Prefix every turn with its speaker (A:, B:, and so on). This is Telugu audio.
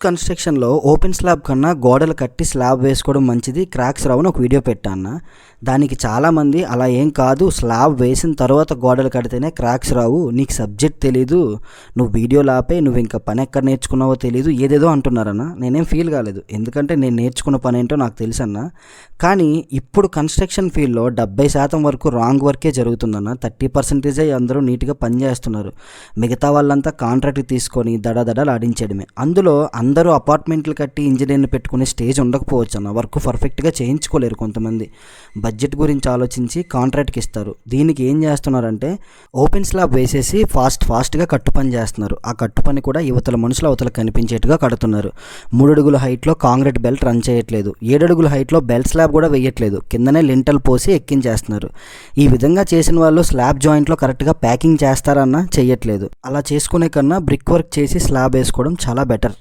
A: కన్స్ట్రక్షన్లో ఓపెన్ స్లాబ్ కన్నా గోడలు కట్టి స్లాబ్ వేసుకోవడం మంచిది, క్రాక్స్ రావని ఒక వీడియో పెట్టాను. దానికి చాలామంది అలా ఏం కాదు, స్లాబ్ వేసిన తర్వాత గోడలు కడితేనే క్రాక్స్ రావు, నీకు సబ్జెక్ట్ తెలీదు, నువ్వు వీడియోలు ఆపే, నువ్వు ఇంకా పని ఎక్కడ నేర్చుకున్నావో తెలీదు, ఏదేదో అంటున్నారన్న. నేనేం ఫీల్ కాలేదు, ఎందుకంటే నేను నేర్చుకున్న పని ఏంటో నాకు తెలుసన్న. కానీ ఇప్పుడు కన్స్ట్రక్షన్ ఫీల్డ్లో 70% వరకు రాంగ్ వర్కే జరుగుతుందన్న. 30% అందరూ నీట్గా పని చేస్తున్నారు, మిగతా వాళ్ళంతా కాంట్రాక్ట్ తీసుకొని దడదడలు ఆడించడమే. అందులో అందరూ అపార్ట్మెంట్లు కట్టి ఇంజనీర్ని పెట్టుకునే స్టేజ్ ఉండకపోవచ్చు అన్న. వర్క్ పర్ఫెక్ట్గా చేయించుకోలేరు కొంతమంది, బడ్జెట్ గురించి ఆలోచించి కాంట్రాక్ట్కి ఇస్తారు. దీనికి ఏం చేస్తున్నారంటే ఓపెన్ స్లాబ్ వేసేసి ఫాస్ట్గా కట్టు పని చేస్తున్నారు. ఆ కట్టు పని కూడా యువతల మనుషులు అవతల కనిపించేట్టుగా కడుతున్నారు. 3 అడుగుల హైట్లో కాంక్రీట్ బెల్ట్ రన్ చేయట్లేదు, 7 అడుగుల హైట్లో బెల్ట్ స్లాబ్ కూడా వేయట్లేదు, కిందనే లింటల్ పోసి ఎక్కించేస్తున్నారు. ఈ విధంగా చేసిన వాళ్ళు స్లాబ్ జాయింట్లో కరెక్ట్గా ప్యాకింగ్ చేస్తారన్నా చెయ్యట్లేదు. అలా చేసుకునే కన్నా బ్రిక్ వర్క్ చేసి స్లాబ్ వేసుకోవడం చాలా బెటర్.